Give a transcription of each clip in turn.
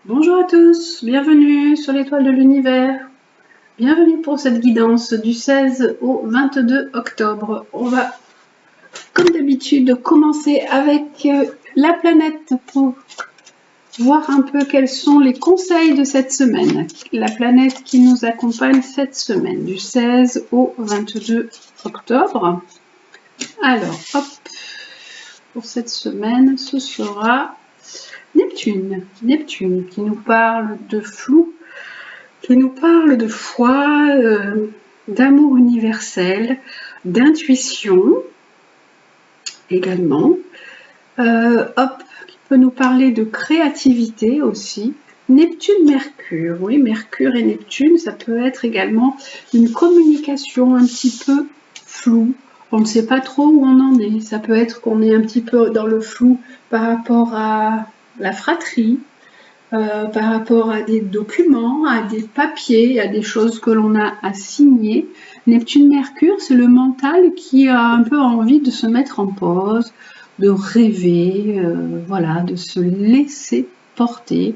Bonjour à tous, bienvenue sur l'étoile de l'univers. Bienvenue pour cette guidance du 16 au 22 octobre. On va, comme d'habitude, commencer avec la planète pour voir un peu quels sont les conseils de cette semaine. La planète qui nous accompagne cette semaine, du 16 au 22 octobre. Alors, hop, pour cette semaine, ce sera Neptune. Neptune qui nous parle de flou, qui nous parle de foi, d'amour universel, d'intuition également. Qui peut nous parler de créativité aussi. Neptune-Mercure, oui, Mercure et Neptune, ça peut être également une communication un petit peu floue. On ne sait pas trop où on en est. Ça peut être qu'on est un petit peu dans le flou par rapport à la fratrie, par rapport à des documents, à des papiers, à des choses que l'on a à signer. Neptune-Mercure, c'est le mental qui a un peu envie de se mettre en pause, de rêver, voilà, de se laisser porter.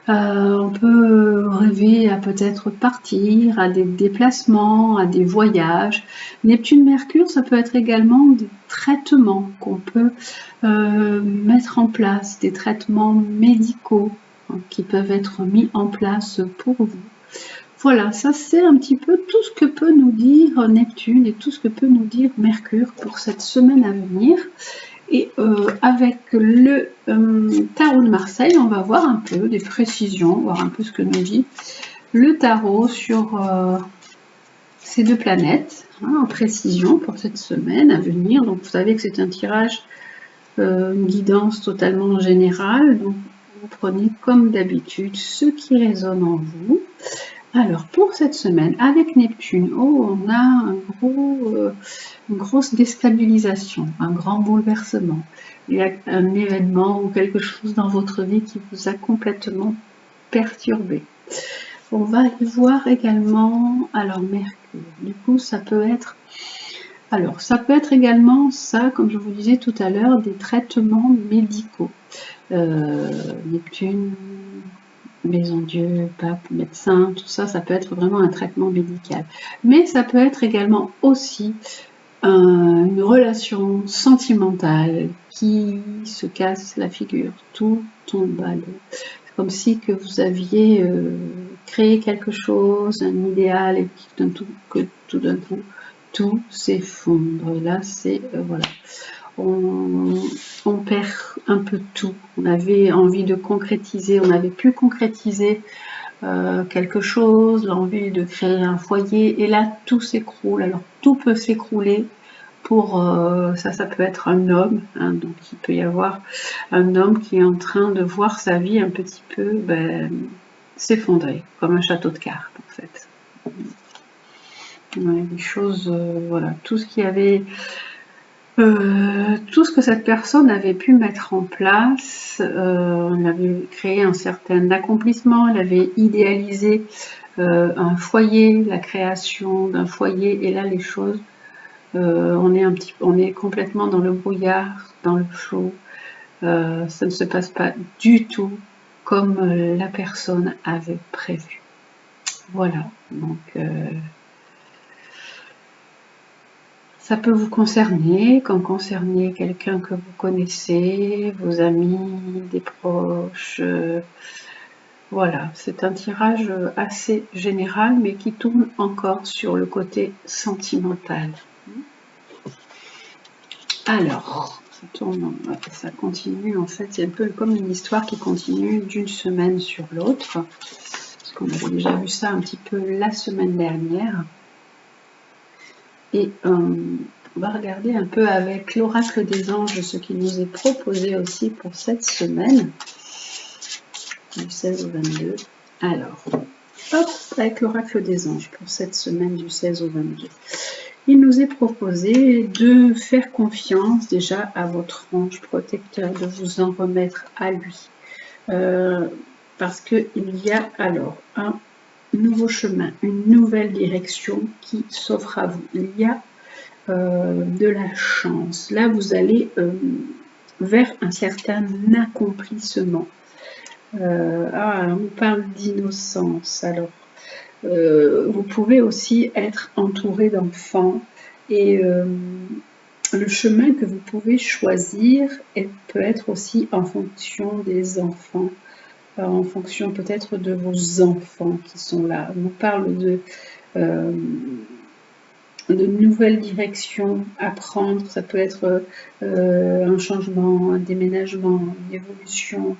On peut rêver à peut-être partir, à des déplacements, à des voyages. Neptune-Mercure, ça peut être également des traitements qu'on peut mettre en place, des traitements médicaux qui peuvent être mis en place pour vous. Voilà, ça c'est un petit peu tout ce que peut nous dire Neptune et tout ce que peut nous dire Mercure pour cette semaine à venir. Et avec le tarot de Marseille, on va voir un peu des précisions, voir un peu ce que nous dit le tarot sur ces deux planètes, en précision pour cette semaine à venir. Donc vous savez que c'est un tirage, une guidance totalement générale. Donc vous prenez comme d'habitude ce qui résonne en vous. Alors pour cette semaine, avec Neptune, on a une grosse déstabilisation, un grand bouleversement. Il y a un événement ou quelque chose dans votre vie qui vous a complètement perturbé. On va y voir également, alors Mercure, du coup ça peut être également ça, comme je vous disais tout à l'heure, des traitements médicaux. Neptune, maison Dieu, pape, médecin, tout ça, ça peut être vraiment un traitement médical. Mais ça peut être également aussi une relation sentimentale qui se casse la figure, tout tombe à l'eau. C'est comme si que vous aviez créé quelque chose, un idéal, et que tout d'un coup, tout s'effondre. Et là, c'est voilà. On perd un peu tout. On avait envie de concrétiser, on avait pu concrétiser quelque chose, l'envie de créer un foyer, et là tout s'écroule. Alors tout peut s'écrouler pour ça peut être un homme, hein, donc il peut y avoir un homme qui est en train de voir sa vie un petit peu s'effondrer, comme un château de cartes en fait. Ouais, des choses, voilà, tout ce qui avait tout ce que cette personne avait pu mettre en place, elle avait créé un certain accomplissement, elle avait idéalisé un foyer, la création d'un foyer, et là les choses, on est complètement dans le brouillard, dans le flou. Ça ne se passe pas du tout comme la personne avait prévu. Voilà, donc ça peut vous concerner, comme concerner quelqu'un que vous connaissez, vos amis, des proches. Voilà, c'est un tirage assez général, mais qui tourne encore sur le côté sentimental. Alors, ça continue, en fait, c'est un peu comme une histoire qui continue d'une semaine sur l'autre, parce qu'on avait déjà vu ça un petit peu la semaine dernière. Et on va regarder un peu avec l'oracle des anges ce qui nous est proposé aussi pour cette semaine, du 16 au 22. Alors, hop, avec l'oracle des anges pour cette semaine du 16 au 22. Il nous est proposé de faire confiance déjà à votre ange protecteur, de vous en remettre à lui. Parce qu'il y a alors un nouveau chemin, une nouvelle direction qui s'offre à vous. Il y a de la chance. Là, vous allez vers un certain accomplissement. On parle d'innocence. Alors, vous pouvez aussi être entouré d'enfants et le chemin que vous pouvez choisir peut être aussi en fonction des enfants, en fonction peut-être de vos enfants qui sont là. On nous parle de nouvelles directions à prendre, ça peut être un changement, un déménagement, une évolution,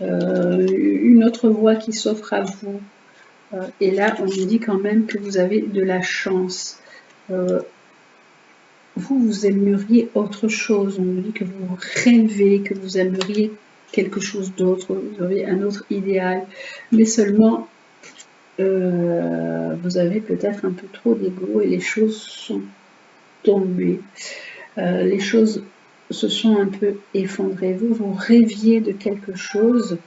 une autre voie qui s'offre à vous. Et là, on nous dit quand même que vous avez de la chance. Vous aimeriez autre chose. On nous dit que vous rêvez, que vous aimeriez quelque chose d'autre, vous avez un autre idéal, mais seulement vous avez peut-être un peu trop d'ego et les choses sont tombées. Les choses se sont un peu effondrées. Vous rêviez de quelque chose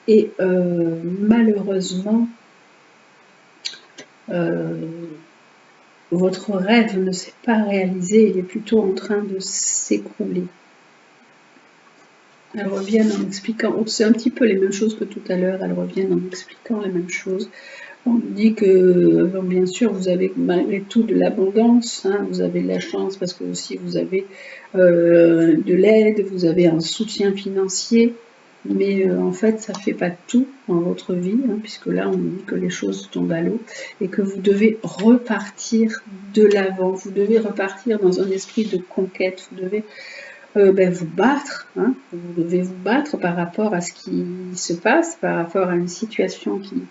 et malheureusement, votre rêve ne s'est pas réalisé, il est plutôt en train de s'écrouler. Elles reviennent en expliquant, c'est un petit peu les mêmes choses que tout à l'heure, elles reviennent en expliquant les mêmes choses. On nous dit que, bon, bien sûr, vous avez malgré tout de l'abondance, hein, vous avez de la chance parce que aussi vous avez de l'aide, vous avez un soutien financier, mais en fait, ça ne fait pas tout dans votre vie, hein, puisque là, on nous dit que les choses tombent à l'eau et que vous devez repartir de l'avant, vous devez repartir dans un esprit de conquête, vous devez vous battre, hein, vous devez vous battre par rapport à ce qui se passe, par rapport à une situation qui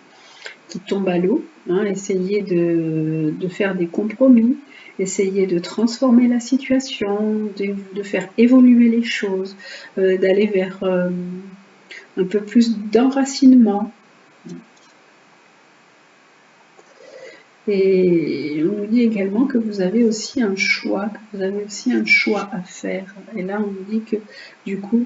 tombe à l'eau, hein, essayer de faire des compromis, essayer de transformer la situation, de faire évoluer les choses, d'aller vers un peu plus d'enracinement. Et on nous dit également que vous avez aussi un choix, à faire. Et là, on nous dit que du coup,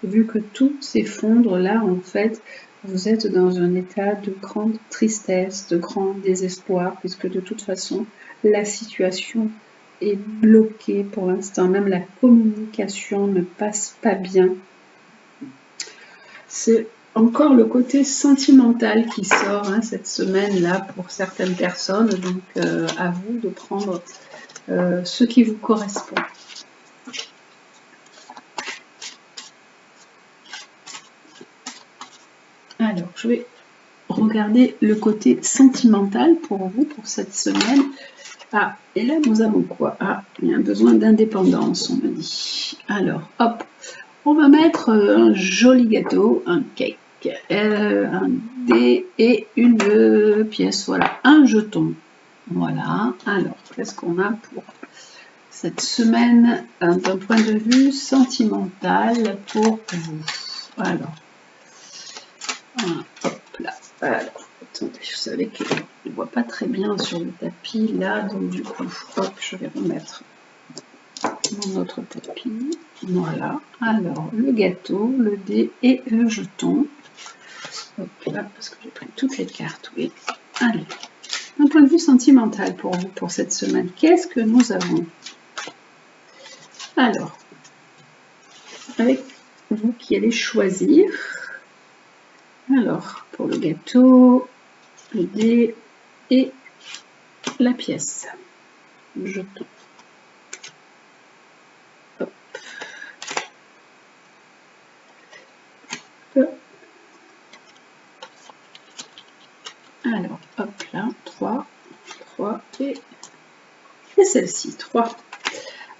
vu que tout s'effondre, là, en fait, vous êtes dans un état de grande tristesse, de grand désespoir, puisque de toute façon, la situation est bloquée pour l'instant. Même la communication ne passe pas bien. C'est encore le côté sentimental qui sort, hein, cette semaine-là pour certaines personnes, donc à vous de prendre ce qui vous correspond. Alors, je vais regarder le côté sentimental pour vous pour cette semaine. Ah, et là nous avons quoi? Ah, il y a un besoin d'indépendance, on me dit. Alors, hop, on va mettre un joli gâteau, un cake. Un dé et une pièce, voilà, un jeton. Voilà, alors, qu'est-ce qu'on a pour cette semaine d'un point de vue sentimental pour vous? Alors, hop là, alors, attendez, je savais que je ne vois pas très bien sur le tapis là, donc du coup, hop, je vais remettre mon autre tapis. Voilà, alors, le gâteau, le dé et le jeton. Hop là, parce que j'ai pris toutes les cartes, oui. Allez, un point de vue sentimental pour vous pour cette semaine. Qu'est-ce que nous avons? Alors, avec vous qui allez choisir. Alors, pour le gâteau, le dé et la pièce. Le jeton. Hop. Alors, hop là, 3 et celle-ci, 3.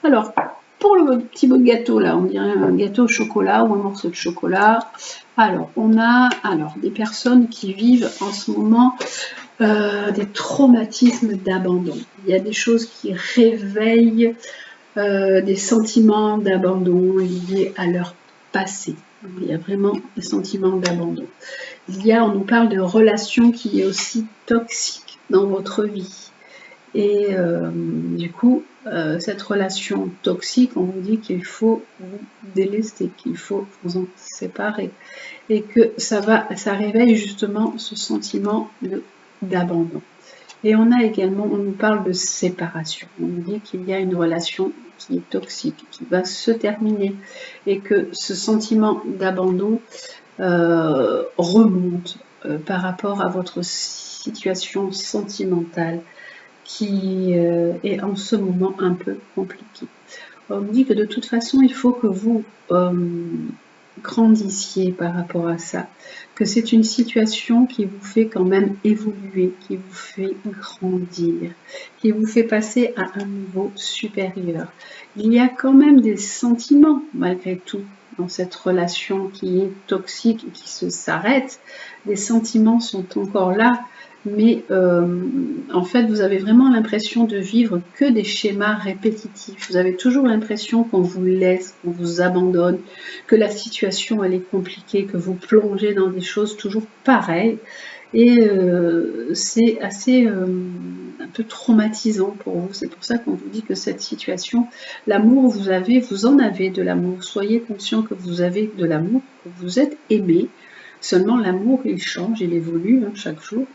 Alors, pour le petit bout de gâteau, là, on dirait un gâteau au chocolat ou un morceau de chocolat. Alors, on a des personnes qui vivent en ce moment des traumatismes d'abandon. Il y a des choses qui réveillent des sentiments d'abandon liés à leur passé. Il y a vraiment des sentiments d'abandon. On nous parle de relations qui est aussi toxique dans votre vie. Et du coup, cette relation toxique, on vous dit qu'il faut vous délester, qu'il faut vous en séparer. Et que ça réveille justement ce sentiment d'abandon. Et on nous parle de séparation. On nous dit qu'il y a une relation qui est toxique, qui va se terminer. Et que ce sentiment d'abandon remonte par rapport à votre situation sentimentale qui est en ce moment un peu compliquée. On me dit que de toute façon, il faut que vous grandissiez par rapport à ça, que c'est une situation qui vous fait quand même évoluer, qui vous fait grandir, qui vous fait passer à un niveau supérieur. Il y a quand même des sentiments malgré tout dans cette relation qui est toxique et qui s'arrête. Les sentiments sont encore là, mais en fait, vous avez vraiment l'impression de vivre que des schémas répétitifs. Vous avez toujours l'impression qu'on vous laisse, qu'on vous abandonne, que la situation elle est compliquée, que vous plongez dans des choses toujours pareilles. Et c'est assez un peu traumatisant pour vous. C'est pour ça qu'on vous dit que cette situation, l'amour, vous en avez de l'amour. Soyez conscient que vous avez de l'amour, que vous êtes aimé. Seulement l'amour, il change, il évolue chaque jour.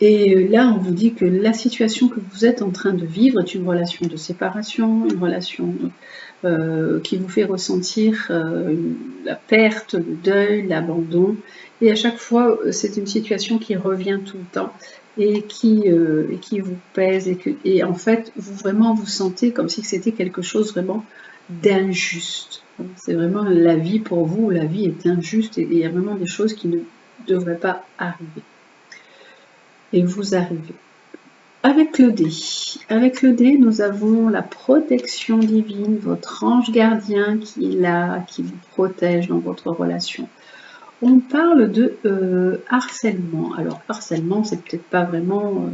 Et là, on vous dit que la situation que vous êtes en train de vivre est une relation de séparation, une relation qui vous fait ressentir la perte, le deuil, l'abandon. Et à chaque fois, c'est une situation qui revient tout le temps et qui vous pèse. Et en fait, vous vous sentez comme si c'était quelque chose vraiment d'injuste. C'est vraiment la vie pour vous, la vie est injuste et il y a vraiment des choses qui ne devraient pas arriver. Et vous arrivez. Avec le dé, nous avons la protection divine, votre ange gardien qui est là, qui vous protège dans votre relation. On parle de harcèlement. Alors, harcèlement, c'est peut-être pas vraiment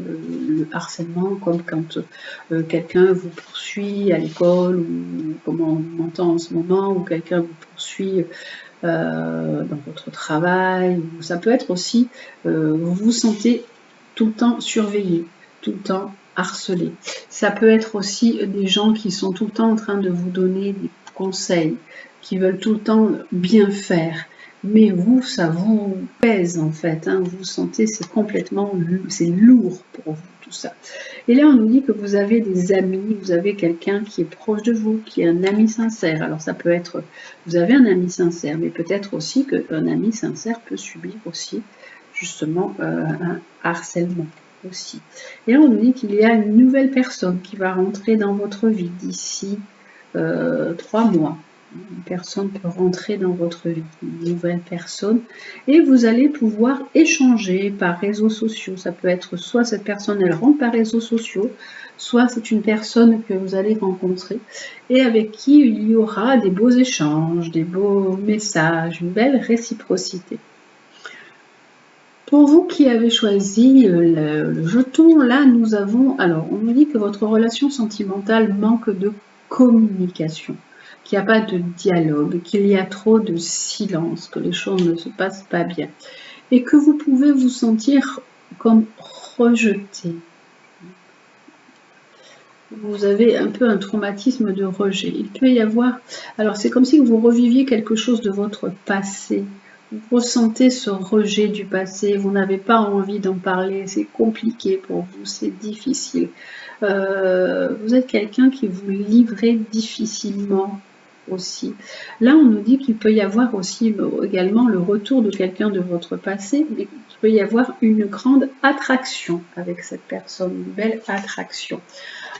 le harcèlement comme quand quelqu'un vous poursuit à l'école ou comme on entend en ce moment, ou quelqu'un vous poursuit dans votre travail. Ça peut être aussi, vous vous sentez tout le temps surveillé, tout le temps harcelé. Ça peut être aussi des gens qui sont tout le temps en train de vous donner des conseils, qui veulent tout le temps bien faire. Mais vous, ça vous pèse en fait, vous sentez, c'est lourd pour vous tout ça. Et là, on nous dit que vous avez des amis, vous avez quelqu'un qui est proche de vous, qui est un ami sincère. Alors ça peut être, vous avez un ami sincère, mais peut-être aussi qu'un ami sincère peut subir aussi justement un harcèlement aussi. Et là, on nous dit qu'il y a une nouvelle personne qui va rentrer dans votre vie d'ici 3 mois. Une personne peut rentrer dans votre vie, une nouvelle personne, et vous allez pouvoir échanger par réseaux sociaux. Ça peut être soit cette personne, elle rentre par réseaux sociaux, soit c'est une personne que vous allez rencontrer et avec qui il y aura des beaux échanges, des beaux messages, une belle réciprocité. Pour vous qui avez choisi le jeton, là nous avons, alors on nous dit que votre relation sentimentale manque de communication, qu'il n'y a pas de dialogue, qu'il y a trop de silence, que les choses ne se passent pas bien et que vous pouvez vous sentir comme rejeté. Vous avez un peu un traumatisme de rejet. Il peut y avoir, alors c'est comme si vous reviviez quelque chose de votre passé. Vous ressentez ce rejet du passé, vous n'avez pas envie d'en parler, c'est compliqué pour vous, c'est difficile. Vous êtes quelqu'un qui vous livrez difficilement aussi. Là, on nous dit qu'il peut y avoir aussi également le retour de quelqu'un de votre passé, mais qu'il peut y avoir une grande attraction avec cette personne, une belle attraction.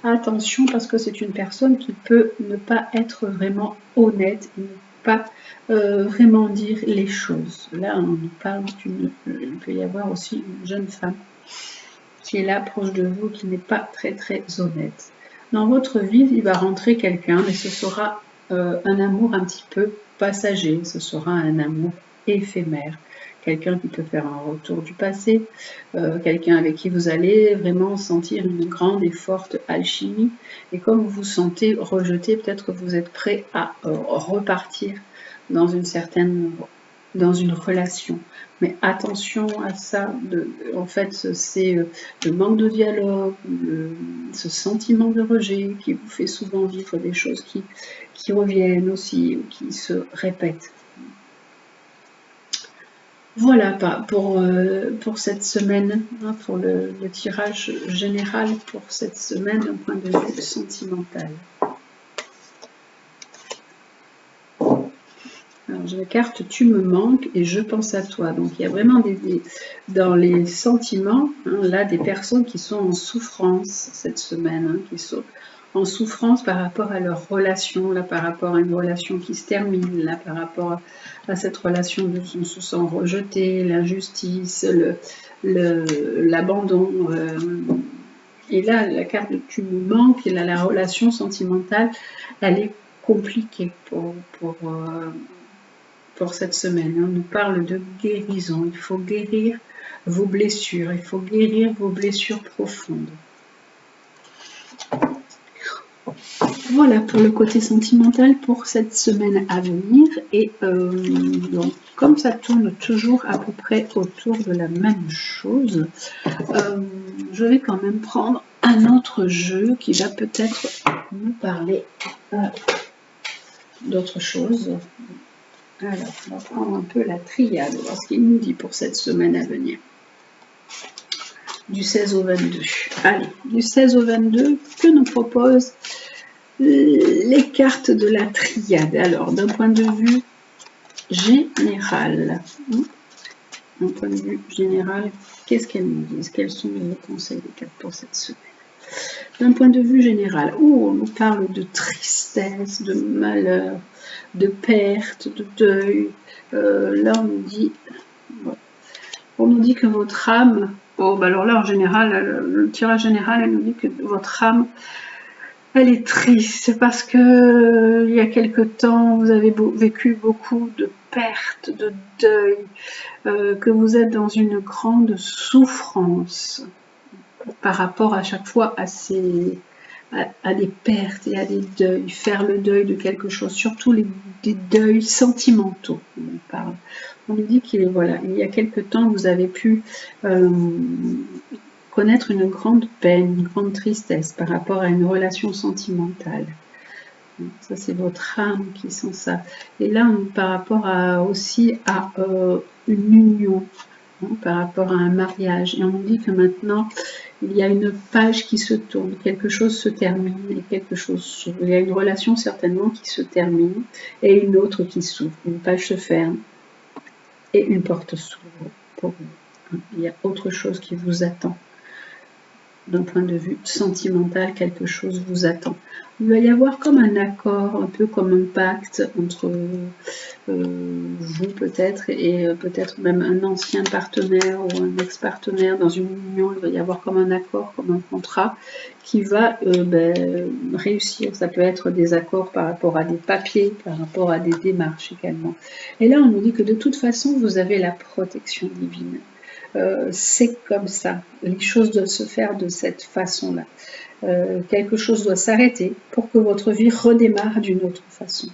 Attention parce que c'est une personne qui peut ne pas être vraiment honnête, ne pas vraiment dire les choses. Là, on nous parle il peut y avoir aussi une jeune femme qui est là proche de vous, qui n'est pas très très honnête. Dans votre vie, il va rentrer quelqu'un, mais ce sera un amour un petit peu passager, ce sera un amour éphémère. Quelqu'un qui peut faire un retour du passé, quelqu'un avec qui vous allez vraiment sentir une grande et forte alchimie. Et comme vous vous sentez rejeté, peut-être que vous êtes prêt à repartir dans une relation. Mais attention à ça, en fait, c'est le manque de dialogue, ce sentiment de rejet qui vous fait souvent vivre des choses qui reviennent aussi, ou qui se répètent. Voilà pour cette semaine, pour le tirage général pour cette semaine d'un point de vue sentimental. Alors je la carte tu me manques et je pense à toi. Donc il y a vraiment dans les sentiments, hein, là, des personnes qui sont en souffrance cette semaine, hein, qui sont en souffrance par rapport à leur relation, là, par rapport à une relation qui se termine, là, par rapport à cette relation de on se sent rejeté, l'injustice, l'abandon. Et là, la carte de tu me manques, et là, la relation sentimentale, elle est compliquée pour cette semaine. On nous parle de guérison. Il faut guérir vos blessures. Il faut guérir vos blessures profondes. Voilà pour le côté sentimental pour cette semaine à venir. Et donc, comme ça tourne toujours à peu près autour de la même chose, je vais quand même prendre un autre jeu qui va peut-être nous parler d'autre chose. Alors, on va prendre un peu la triade, voir ce qu'il nous dit pour cette semaine à venir. Du 16 au 22. Allez, du 16 au 22, que nous proposent les cartes de la triade? Alors, d'un point de vue général, qu'est-ce qu'elles nous disent? Quels sont les conseils des cartes pour cette semaine? D'un point de vue général, on nous parle de tristesse, de malheur, de perte, de deuil. Là, on nous dit que votre âme, alors là, en général, le tirage général, elle nous dit que votre âme, elle est triste parce que il y a quelque temps, vous avez vécu beaucoup de pertes, de deuil, que vous êtes dans une grande souffrance par rapport à chaque fois à des pertes et à des deuils, faire le deuil de quelque chose, surtout des deuils sentimentaux. On nous dit qu'il y a quelque temps, vous avez pu connaître une grande peine, une grande tristesse par rapport à une relation sentimentale. Ça, c'est votre âme qui sent ça. Et là, par rapport aussi à une union, par rapport à un mariage. Et on nous dit que maintenant, il y a une page qui se tourne, quelque chose se termine et quelque chose s'ouvre. Il y a une relation certainement qui se termine et une autre qui s'ouvre. Une page se ferme et une porte s'ouvre pour vous. Il y a autre chose qui vous attend. D'un point de vue sentimental, quelque chose vous attend. Il va y avoir comme un accord, un peu comme un pacte entre vous peut-être et peut-être même un ancien partenaire ou un ex-partenaire dans une union. Il va y avoir comme un accord, comme un contrat qui va réussir. Ça peut être des accords par rapport à des papiers, par rapport à des démarches également. Et là, on nous dit que de toute façon, vous avez la protection divine. C'est comme ça. Les choses doivent se faire de cette façon-là. Quelque chose doit s'arrêter pour que votre vie redémarre d'une autre façon.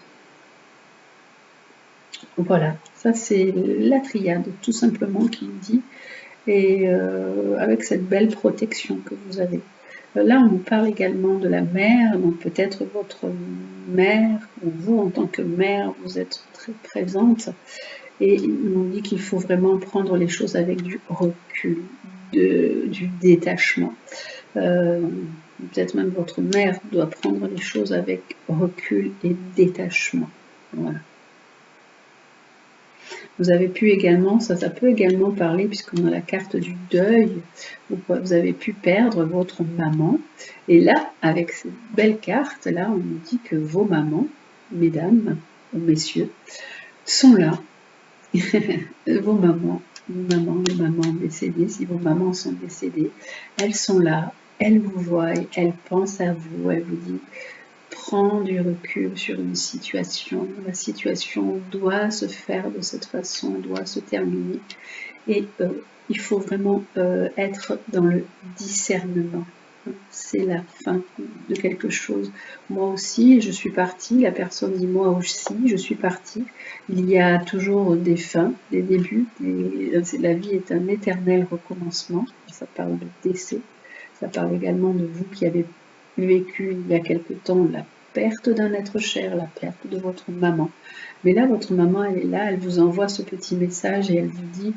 Voilà, ça c'est la triade tout simplement qui dit, et avec cette belle protection que vous avez. Là, on nous parle également de la mère, donc peut-être votre mère, ou vous en tant que mère, vous êtes très présente. Et on dit qu'il faut vraiment prendre les choses avec du recul, du détachement. Peut-être même votre mère doit prendre les choses avec recul et détachement. Voilà. Vous avez pu également, ça peut également parler, puisqu'on a la carte du deuil, vous avez pu perdre votre maman. Et là, avec cette belle carte, là, on nous dit que vos mamans, mesdames ou messieurs, sont là. Vos mamans, les mamans décédées, si vos mamans sont décédées, elles sont là, elles vous voient, elles pensent à vous, elles vous disent prends du recul sur une situation, la situation doit se faire de cette façon, doit se terminer, et il faut vraiment être dans le discernement. C'est la fin de quelque chose. Moi aussi, je suis partie. La personne dit moi aussi, je suis partie. Il y a toujours des fins, des débuts. La vie est un éternel recommencement. Ça parle de décès. Ça parle également de vous qui avez vécu il y a quelque temps la perte d'un être cher, la perte de votre maman. Mais là, votre maman, elle est là, elle vous envoie ce petit message et elle vous dit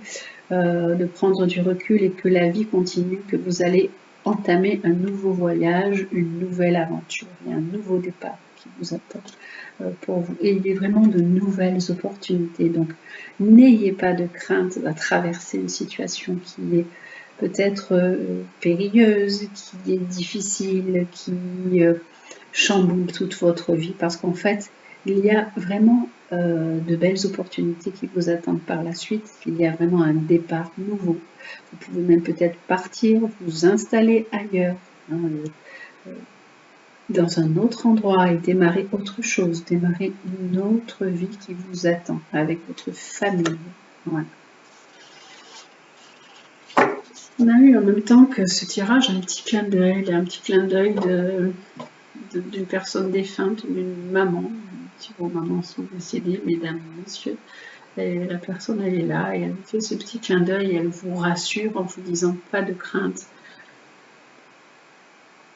de prendre du recul et que la vie continue, que vous allez entamer un nouveau voyage, une nouvelle aventure et un nouveau départ qui vous attend pour vous. Et il y a vraiment de nouvelles opportunités. Donc, n'ayez pas de crainte à traverser une situation qui est peut-être périlleuse, qui est difficile, qui chamboule toute votre vie, parce qu'en fait, il y a vraiment de belles opportunités qui vous attendent par la suite. Il y a vraiment un départ nouveau. Vous pouvez même peut-être partir, vous installer ailleurs, hein, dans un autre endroit et démarrer autre chose, démarrer une autre vie qui vous attend avec votre famille. Voilà. On a eu en même temps que ce tirage un petit clin d'œil d'une personne défunte, d'une maman. Si vos mamans sont décédées, mesdames et messieurs, et la personne elle est là et elle vous fait ce petit clin d'œil et elle vous rassure en vous disant pas de crainte.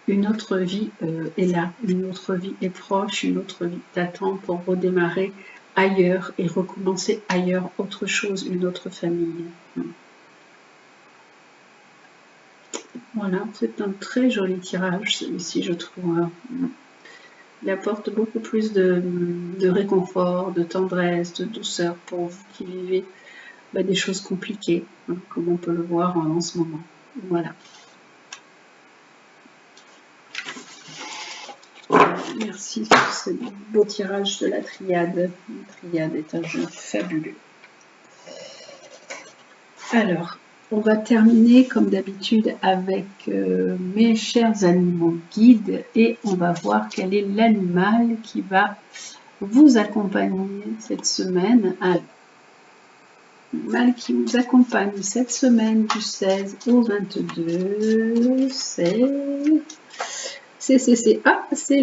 Une autre vie est là, une autre vie est proche, une autre vie t'attend pour redémarrer ailleurs et recommencer ailleurs, autre chose, une autre famille. Voilà, c'est un très joli tirage celui-ci, je trouve. Il apporte beaucoup plus de réconfort, de tendresse, de douceur pour vous qui vivez des choses compliquées, hein, comme on peut le voir en ce moment. Voilà. Merci pour ce beau tirage de la triade. La triade est un jeu fabuleux. Alors, on va terminer comme d'habitude avec mes chers animaux guides et on va voir quel est l'animal qui va vous accompagner cette semaine. Alors, l'animal qui vous accompagne cette semaine du 16 au 22, c'est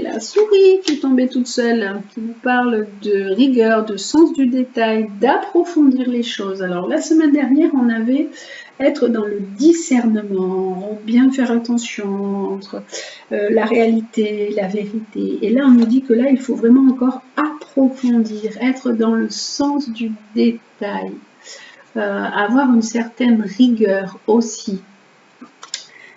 la souris qui est tombée toute seule, qui vous parle de rigueur, de sens du détail, d'approfondir les choses. Alors la semaine dernière, on avait être dans le discernement, bien faire attention entre la réalité, la vérité. Et là, on nous dit que là, il faut vraiment encore approfondir, être dans le sens du détail, avoir une certaine rigueur aussi.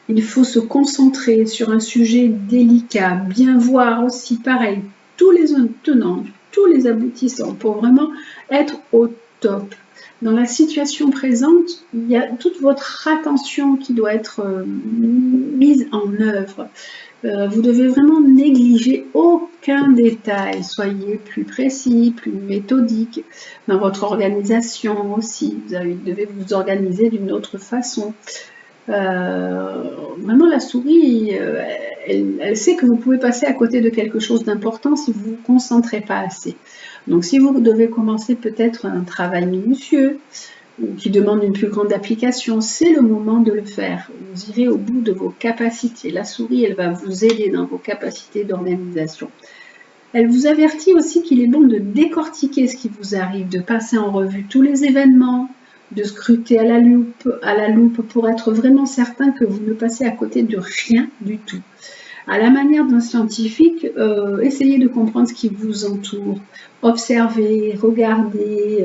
Il faut se concentrer sur un sujet délicat, bien voir aussi pareil tous les tenants, tous les aboutissants pour vraiment être au top. Dans la situation présente, il y a toute votre attention qui doit être mise en œuvre. Vous devez vraiment négliger aucun détail. Soyez plus précis, plus méthodique dans votre organisation aussi. Vous devez vous organiser d'une autre façon. Vraiment la souris, elle sait que vous pouvez passer à côté de quelque chose d'important si vous ne vous concentrez pas assez. Donc si vous devez commencer peut-être un travail minutieux qui demande une plus grande application, c'est le moment de le faire. Vous irez au bout de vos capacités. La souris, elle va vous aider dans vos capacités d'organisation. Elle vous avertit aussi qu'il est bon de décortiquer ce qui vous arrive, de passer en revue tous les événements, de scruter à la loupe pour être vraiment certain que vous ne passez à côté de rien du tout. À la manière d'un scientifique, essayez de comprendre ce qui vous entoure. Observez, regardez,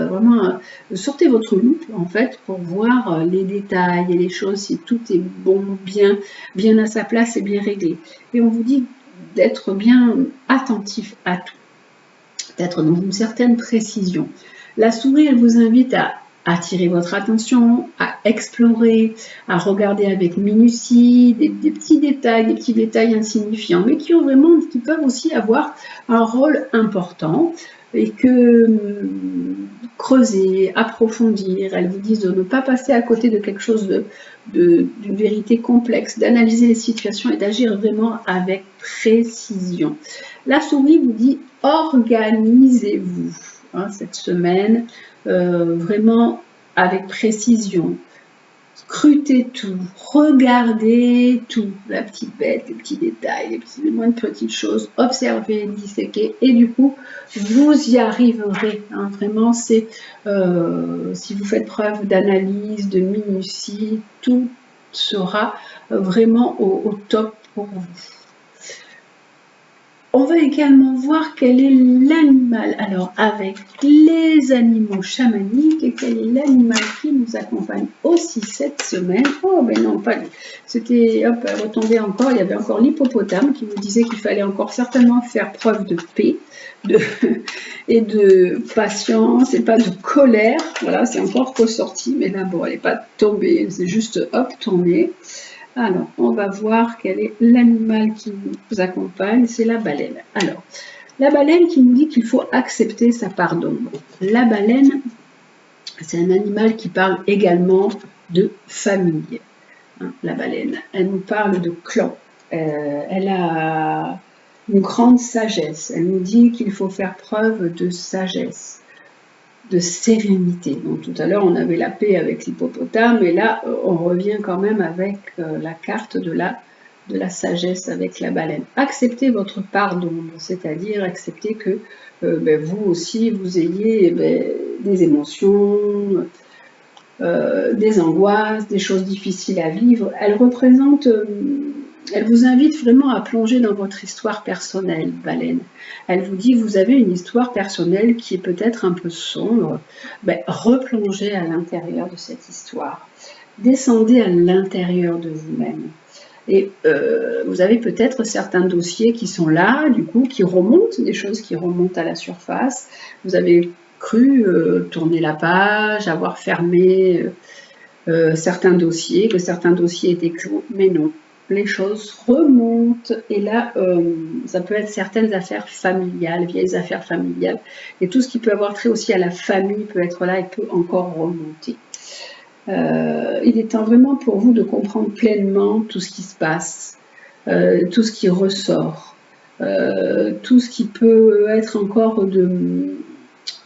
vraiment sortez votre loupe en fait pour voir les détails et les choses, si tout est bon, bien à sa place et bien réglé. Et on vous dit d'être bien attentif à tout, d'être dans une certaine précision. La souris, elle vous invite à attirer votre attention, à explorer, à regarder avec minutie des petits détails insignifiants, mais qui peuvent aussi avoir un rôle important et que creuser, approfondir, elles vous disent de ne pas passer à côté de quelque chose d'une vérité complexe, d'analyser les situations et d'agir vraiment avec précision. La souris vous dit organisez-vous cette semaine, vraiment avec précision. Scrutez tout, regardez tout, la petite bête, les petits détails, les moindres petites choses, observez, disséquez, et du coup, vous y arriverez. Vraiment, c'est si vous faites preuve d'analyse, de minutie, tout sera vraiment au top pour vous. On va également voir quel est l'animal, alors avec les animaux chamaniques, quel est l'animal qui nous accompagne aussi cette semaine. Oh ben non, pas lui. C'était, hop, elle retombait encore, il y avait encore l'hippopotame qui nous disait qu'il fallait encore certainement faire preuve de paix et de patience et pas de colère. Voilà, c'est encore ressorti, mais là, bon, elle n'est pas tombée, c'est juste, hop, tombée. Alors, on va voir quel est l'animal qui nous accompagne, c'est la baleine. Alors, la baleine qui nous dit qu'il faut accepter sa part d'ombre. La baleine, c'est un animal qui parle également de famille. La baleine, elle nous parle de clan. Elle a une grande sagesse. Elle nous dit qu'il faut faire preuve de sagesse, de sérénité. Donc tout à l'heure, on avait la paix avec l'hippopotame, et là, on revient quand même avec la carte de la sagesse avec la baleine. Acceptez votre part d'ombre, c'est-à-dire accepter que vous aussi, vous ayez des émotions, des angoisses, des choses difficiles à vivre. Elle représente... elle vous invite vraiment à plonger dans votre histoire personnelle, baleine. Elle vous dit, vous avez une histoire personnelle qui est peut-être un peu sombre. Replongez à l'intérieur de cette histoire. Descendez à l'intérieur de vous-même. Et vous avez peut-être certains dossiers qui sont là, du coup, qui remontent, des choses qui remontent à la surface. Vous avez cru tourner la page, avoir fermé certains dossiers, que certains dossiers étaient clos, mais non. Les choses remontent, et là, ça peut être certaines affaires familiales, vieilles affaires familiales, et tout ce qui peut avoir trait aussi à la famille peut être là et peut encore remonter. Il est temps vraiment pour vous de comprendre pleinement tout ce qui se passe, tout ce qui ressort, tout ce qui peut être encore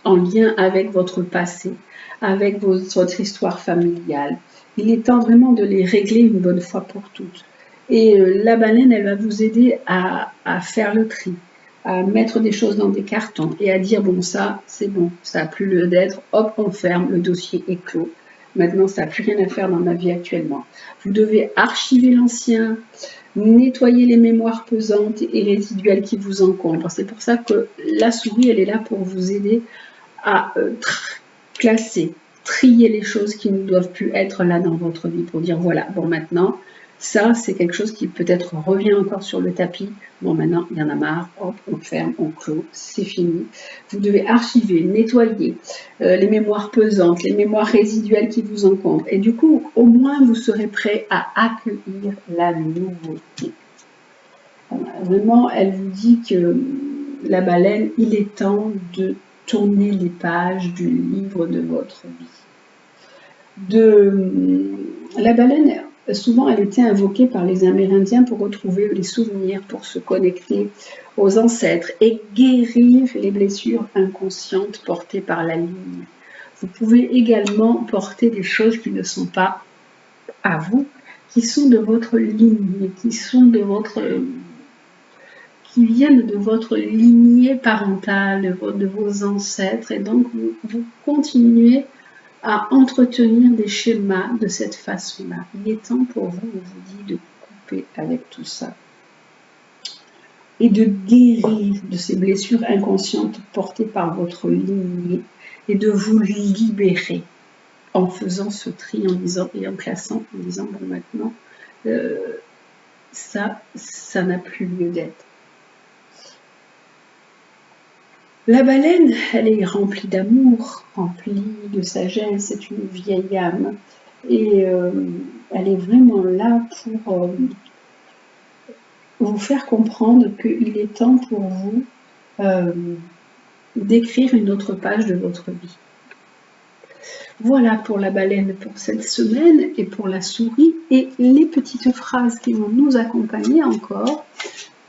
en lien avec votre passé, avec votre histoire familiale. Il est temps vraiment de les régler une bonne fois pour toutes. Et la baleine, elle va vous aider à faire le tri, à mettre des choses dans des cartons et à dire, bon, ça, c'est bon, ça n'a plus lieu d'être, hop, on ferme, le dossier est clos. Maintenant, ça n'a plus rien à faire dans ma vie actuellement. Vous devez archiver l'ancien, nettoyer les mémoires pesantes et résiduelles qui vous encombrent. C'est pour ça que la souris, elle est là pour vous aider à classer, trier les choses qui ne doivent plus être là dans votre vie, pour dire voilà, bon maintenant, ça c'est quelque chose qui peut-être revient encore sur le tapis, bon maintenant il y en a marre, hop, on ferme, on clôt, c'est fini. Vous devez archiver, nettoyer les mémoires pesantes, les mémoires résiduelles qui vous encombrent, et du coup au moins vous serez prêt à accueillir la nouveauté. Vraiment, elle vous dit que la baleine, il est temps de tourner les pages du livre de votre vie. La baleine, souvent, elle était invoquée par les Amérindiens pour retrouver les souvenirs, pour se connecter aux ancêtres et guérir les blessures inconscientes portées par la ligne. Vous pouvez également porter des choses qui ne sont pas à vous, qui sont de votre ligne, qui sont de votre... qui viennent de votre lignée parentale, de vos ancêtres, et donc vous continuez à entretenir des schémas de cette façon-là. Il est temps pour vous, on vous dit, de couper avec tout ça et de guérir de ces blessures inconscientes portées par votre lignée et de vous libérer en faisant ce tri, en disant et en classant, en disant bon maintenant ça n'a plus lieu d'être. La baleine, elle est remplie d'amour, remplie de sagesse, c'est une vieille âme. Et elle est vraiment là pour vous faire comprendre qu'il est temps pour vous d'écrire une autre page de votre vie. Voilà pour la baleine pour cette semaine et pour la souris. Et les petites phrases qui vont nous accompagner encore.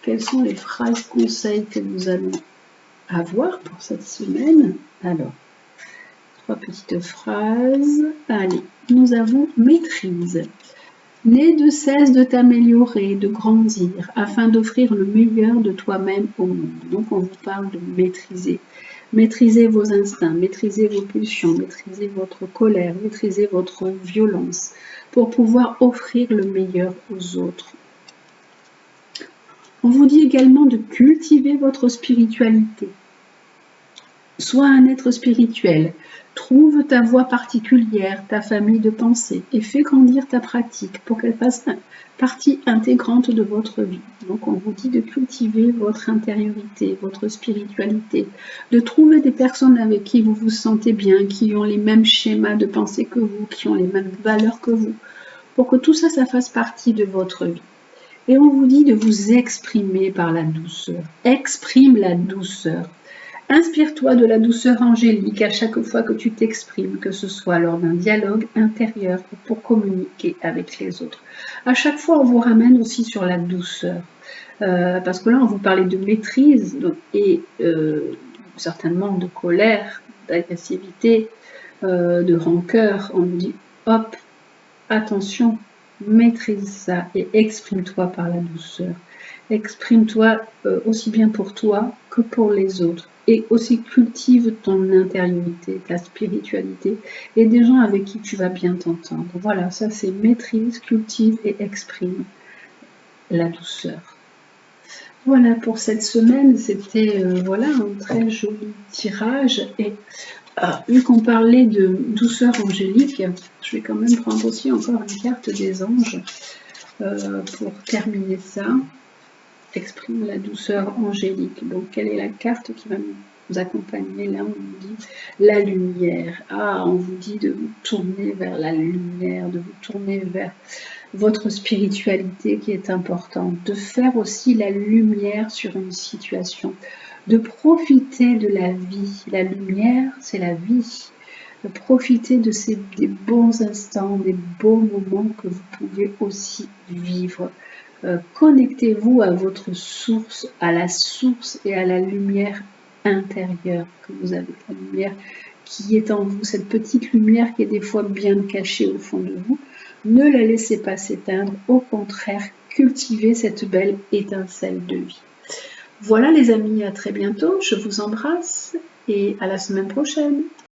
Quelles sont les phrases conseils que nous allons avoir pour cette semaine? Alors, 3 petites phrases. Allez, nous avons maîtrise. N'aie de cesse de t'améliorer, de grandir, afin d'offrir le meilleur de toi-même au monde. Donc on vous parle de maîtriser. Maîtrisez vos instincts, maîtrisez vos pulsions, maîtrisez votre colère, maîtrisez votre violence, pour pouvoir offrir le meilleur aux autres. On vous dit également de cultiver votre spiritualité. Sois un être spirituel, trouve ta voie particulière, ta famille de pensée et fais grandir ta pratique pour qu'elle fasse partie intégrante de votre vie. Donc on vous dit de cultiver votre intériorité, votre spiritualité, de trouver des personnes avec qui vous vous sentez bien, qui ont les mêmes schémas de pensée que vous, qui ont les mêmes valeurs que vous, pour que tout ça, ça fasse partie de votre vie. Et on vous dit de vous exprimer par la douceur. Exprime la douceur. Inspire-toi de la douceur angélique à chaque fois que tu t'exprimes, que ce soit lors d'un dialogue intérieur ou pour communiquer avec les autres. À chaque fois, on vous ramène aussi sur la douceur. Parce que là, on vous parlait de maîtrise et certainement de colère, d'agressivité, de rancœur. On vous dit, hop, attention, maîtrise ça et exprime-toi par la douceur. Exprime-toi aussi bien pour toi que pour les autres. Et aussi cultive ton intériorité, ta spiritualité et des gens avec qui tu vas bien t'entendre. Voilà, ça c'est maîtrise, cultive et exprime la douceur. Voilà pour cette semaine, c'était voilà un très joli tirage. Et vu qu'on parlait de douceur angélique, je vais quand même prendre aussi encore une carte des anges pour terminer ça. Exprime la douceur angélique. Donc, quelle est la carte qui va nous accompagner? Là, on nous dit la lumière. Ah, on vous dit de vous tourner vers la lumière, de vous tourner vers votre spiritualité qui est importante, de faire aussi la lumière sur une situation, de profiter de la vie. La lumière, c'est la vie. De profiter de des bons instants, des beaux moments que vous pouvez aussi vivre. Connectez-vous à votre source, à la source et à la lumière intérieure que vous avez, la lumière qui est en vous, cette petite lumière qui est des fois bien cachée au fond de vous. Ne la laissez pas s'éteindre, au contraire, cultivez cette belle étincelle de vie. Voilà les amis, à très bientôt, je vous embrasse et à la semaine prochaine.